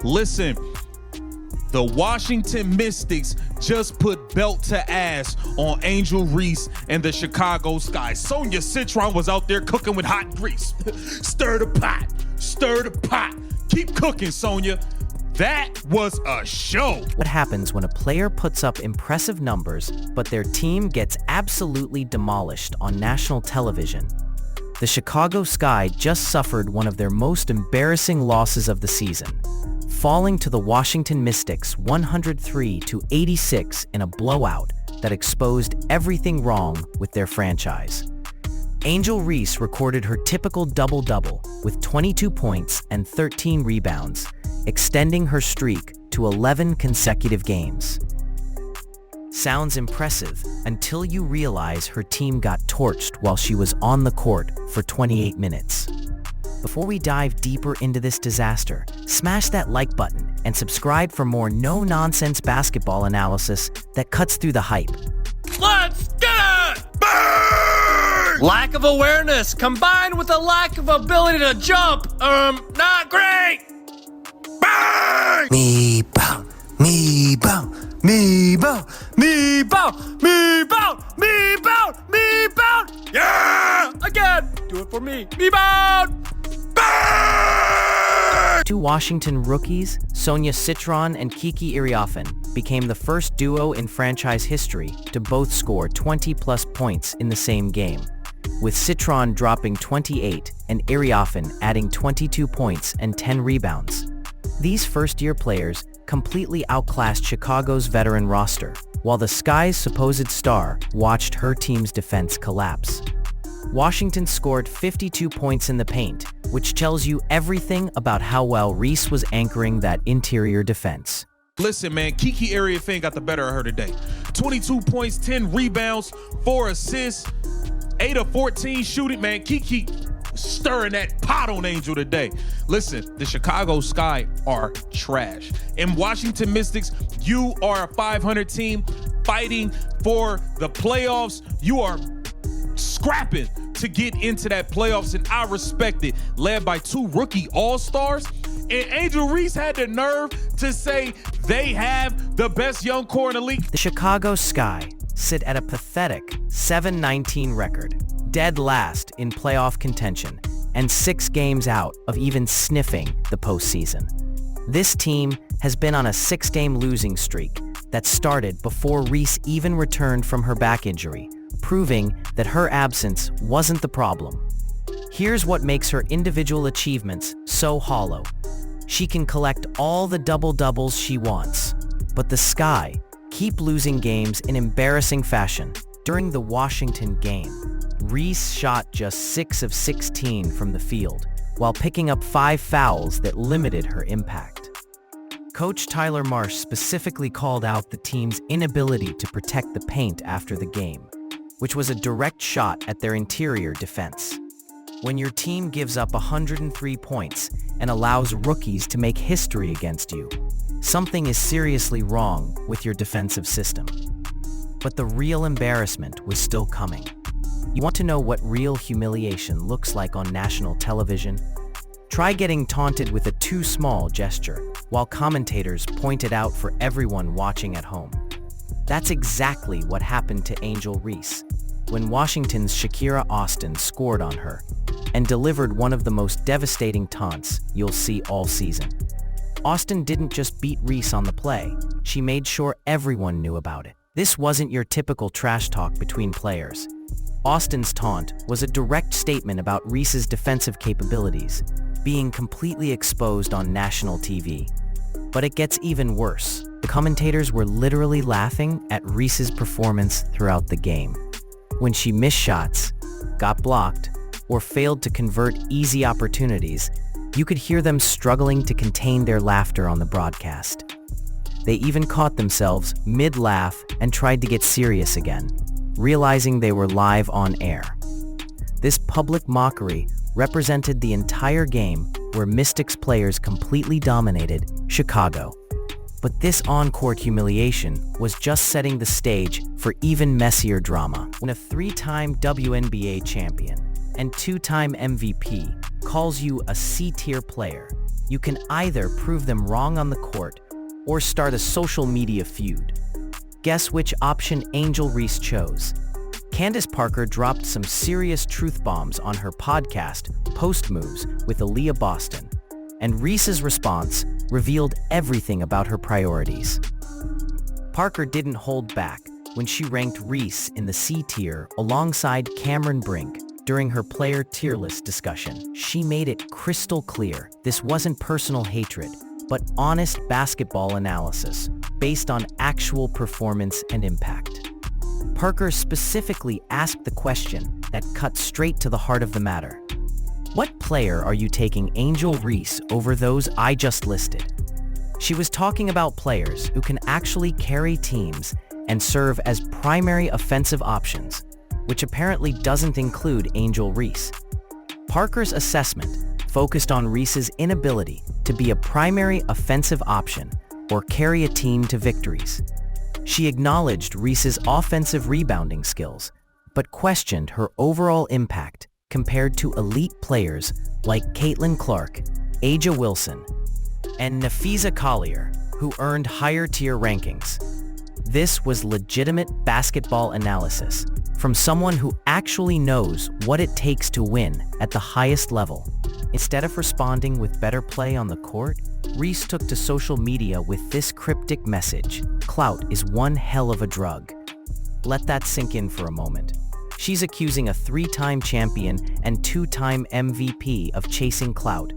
Listen, the Washington Mystics just put belt to ass on Angel Reese and the Chicago Sky. Sonia Citron was out there cooking with hot grease. Stir the pot, stir the pot. Keep cooking, Sonia. That was a show. What happens when a player puts up impressive numbers, but their team gets absolutely demolished on national television? The Chicago Sky just suffered one of their most embarrassing losses of the season, falling to the Washington Mystics 103-86 in a blowout that exposed everything wrong with their franchise. Angel Reese recorded her typical double-double with 22 points and 13 rebounds, extending her streak to 11 consecutive games. Sounds impressive until you realize her team got torched while she was on the court for 28 minutes. Before we dive deeper into this disaster, smash that like button and subscribe for more no-nonsense basketball analysis that cuts through the hype. Let's get it! Burn! Lack of awareness combined with a lack of ability to jump, not great! Burn! Me bow, me bow, me bow, me bow, me bow, me bow, me bow. Yeah! Again! Do it for me. Me bound! Burn! Two Washington rookies, Sonia Citron and Kiki Irriafen, became the first duo in franchise history to both score 20-plus points in the same game, with Citron dropping 28 and Irriafen adding 22 points and 10 rebounds. These first-year players completely outclassed Chicago's veteran roster, while the Sky's supposed star watched her team's defense collapse. Washington scored 52 points in the paint, which tells you everything about how well Reese was anchoring that interior defense. Listen, man, Kiki Irriafen got the better of her today. 22 points, 10 rebounds, 4 assists, 8 of 14 shooting. Man, Kiki stirring that pot on Angel today. Listen, the Chicago Sky are trash. And Washington Mystics, you are a 500 team fighting for the playoffs. You are scrapping to get into that playoffs, and I respect it. Led by 2 rookie all-stars, and Angel Reese had the nerve to say they have the best young core in the league. The Chicago Sky sit at a pathetic 7-19 record, dead last in playoff contention, and 6 games out of even sniffing the postseason. This team has been on a 6-game losing streak that started before Reese even returned from her back injury, proving that her absence wasn't the problem. Here's what makes her individual achievements so hollow. She can collect all the double-doubles she wants, but the Sky keep losing games in embarrassing fashion. During the Washington game, Reese shot just 6 of 16 from the field, while picking up 5 fouls that limited her impact. Coach Tyler Marsh specifically called out the team's inability to protect the paint after the game, which was a direct shot at their interior defense. When your team gives up 103 points and allows rookies to make history against you, something is seriously wrong with your defensive system. But the real embarrassment was still coming. You want to know what real humiliation looks like on national television? Try getting taunted with a too small gesture, while commentators point it out for everyone watching at home. That's exactly what happened to Angel Reese when Washington's Shakira Austin scored on her and delivered one of the most devastating taunts you'll see all season. Austin didn't just beat Reese on the play, she made sure everyone knew about it. This wasn't your typical trash talk between players. Austin's taunt was a direct statement about Reese's defensive capabilities, being completely exposed on national TV. But it gets even worse. The commentators were literally laughing at Reese's performance throughout the game. When she missed shots, got blocked, or failed to convert easy opportunities, you could hear them struggling to contain their laughter on the broadcast. They even caught themselves mid-laugh and tried to get serious again, realizing they were live on air. This public mockery represented the entire game where Mystics players completely dominated Chicago. But this on-court humiliation was just setting the stage for even messier drama. When a 3-time WNBA champion and 2-time MVP calls you a C-tier player, You can either prove them wrong on the court or start a social media feud. Guess which option Angel Reese chose? Candace Parker dropped some serious truth bombs on her podcast, Post Moves, with Aaliyah Boston, and Reese's response revealed everything about her priorities. Parker didn't hold back when she ranked Reese in the C tier alongside Cameron Brink during her player tier list discussion. She made it crystal clear this wasn't personal hatred, but honest basketball analysis based on actual performance and impact. Parker specifically asked the question that cut straight to the heart of the matter. What player are you taking Angel Reese over those I just listed? She was talking about players who can actually carry teams and serve as primary offensive options, which apparently doesn't include Angel Reese. Parker's assessment focused on Reese's inability to be a primary offensive option or carry a team to victories. She acknowledged Reese's offensive rebounding skills, but questioned her overall impact compared to elite players like Caitlin Clark, Aja Wilson, and Nafisa Collier, who earned higher-tier rankings. This was legitimate basketball analysis from someone who actually knows what it takes to win at the highest level. Instead of responding with better play on the court, Reese took to social media with this cryptic message: "Clout is one hell of a drug." Let that sink in for a moment. She's accusing a 3-time champion and 2-time MVP of chasing clout.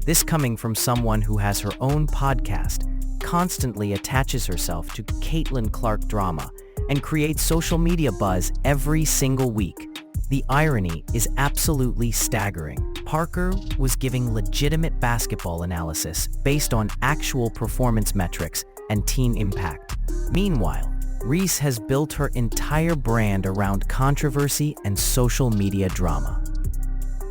This coming from someone who has her own podcast, constantly attaches herself to Caitlin Clark drama, and creates social media buzz every single week. The irony is absolutely staggering. Parker was giving legitimate basketball analysis based on actual performance metrics and team impact. Meanwhile, Reese has built her entire brand around controversy and social media drama.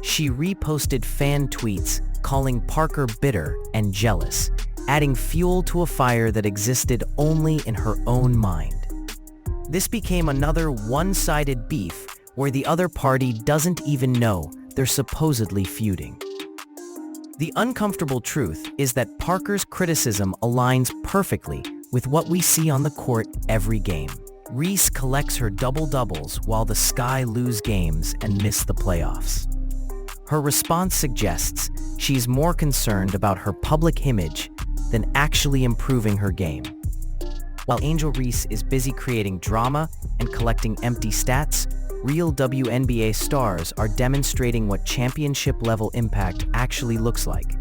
She reposted fan tweets calling Parker bitter and jealous, adding fuel to a fire that existed only in her own mind. This became another one-sided beef where the other party doesn't even know they're supposedly feuding. The uncomfortable truth is that Parker's criticism aligns perfectly with what we see on the court every game. Reese collects her double-doubles while the Sky lose games and miss the playoffs. Her response suggests she's more concerned about her public image than actually improving her game. While Angel Reese is busy creating drama and collecting empty stats, real WNBA stars are demonstrating what championship-level impact actually looks like.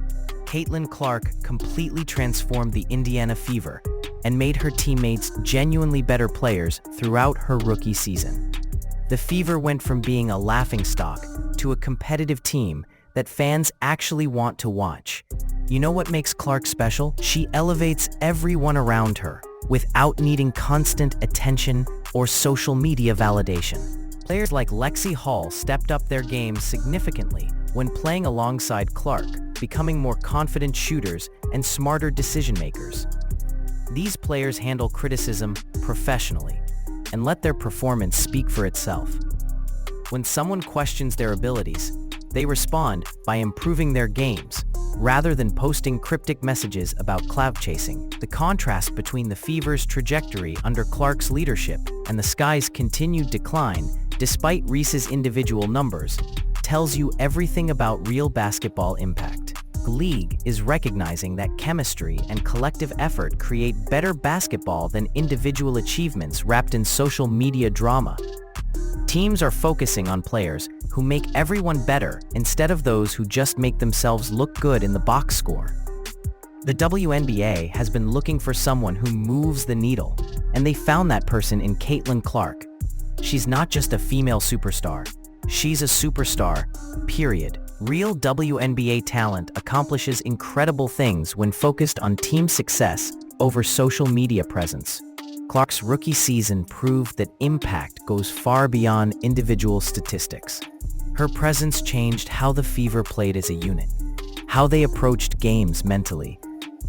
Caitlin Clark completely transformed the Indiana Fever and made her teammates genuinely better players throughout her rookie season. The Fever went from being a laughingstock to a competitive team that fans actually want to watch. You know what makes Clark special? She elevates everyone around her without needing constant attention or social media validation. Players like Lexi Hall stepped up their game significantly when playing alongside Clark, becoming more confident shooters and smarter decision-makers. These players handle criticism professionally and let their performance speak for itself. When someone questions their abilities, they respond by improving their games, rather than posting cryptic messages about clout chasing. The contrast between the Fever's trajectory under Clark's leadership and the Sky's continued decline, despite Reese's individual numbers, tells you everything about real basketball impact. The league is recognizing that chemistry and collective effort create better basketball than individual achievements wrapped in social media drama. Teams are focusing on players who make everyone better instead of those who just make themselves look good in the box score. The WNBA has been looking for someone who moves the needle, and they found that person in Caitlin Clark. She's not just a female superstar. She's a superstar, period. Real WNBA talent accomplishes incredible things when focused on team success over social media presence. Clark's rookie season proved that impact goes far beyond individual statistics. Her presence changed how the Fever played as a unit, how they approached games mentally,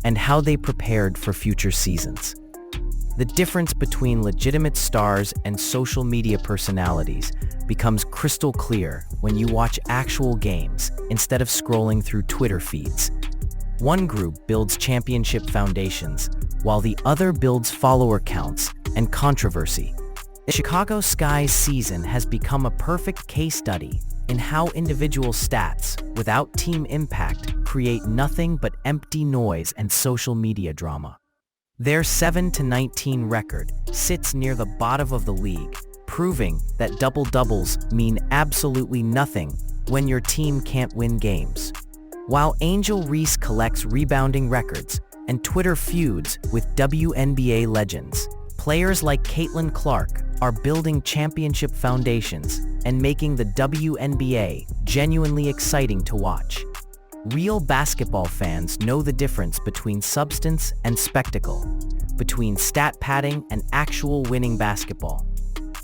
and how they prepared for future seasons. The difference between legitimate stars and social media personalities becomes crystal clear when you watch actual games instead of scrolling through Twitter feeds. One group builds championship foundations, while the other builds follower counts and controversy. The Chicago Sky's season has become a perfect case study in how individual stats, without team impact, create nothing but empty noise and social media drama. Their 7-19 record sits near the bottom of the league, proving that double-doubles mean absolutely nothing when your team can't win games. While Angel Reese collects rebounding records and Twitter feuds with WNBA legends, players like Caitlin Clark are building championship foundations and making the WNBA genuinely exciting to watch. Real basketball fans know the difference between substance and spectacle, between stat padding and actual winning basketball.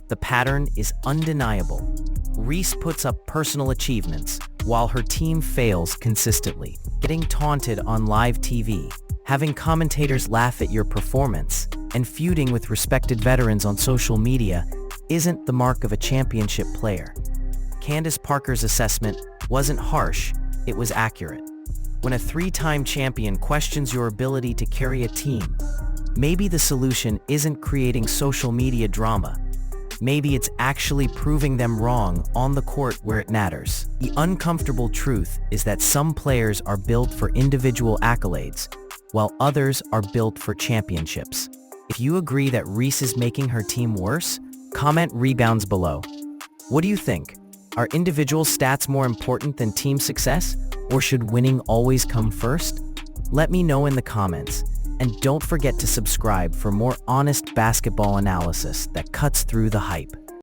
The pattern is undeniable. Reese puts up personal achievements while her team fails consistently. Getting taunted on live TV, having commentators laugh at your performance, and feuding with respected veterans on social media isn't the mark of a championship player. Candace Parker's assessment wasn't harsh, it was accurate. When a three-time champion questions your ability to carry a team, maybe the solution isn't creating social media drama. Maybe it's actually proving them wrong on the court where it matters. The uncomfortable truth is that some players are built for individual accolades, while others are built for championships. If you agree that Reese is making her team worse, comment rebounds below. What do you think? Are individual stats more important than team success? Or should winning always come first? Let me know in the comments. And don't forget to subscribe for more honest basketball analysis that cuts through the hype.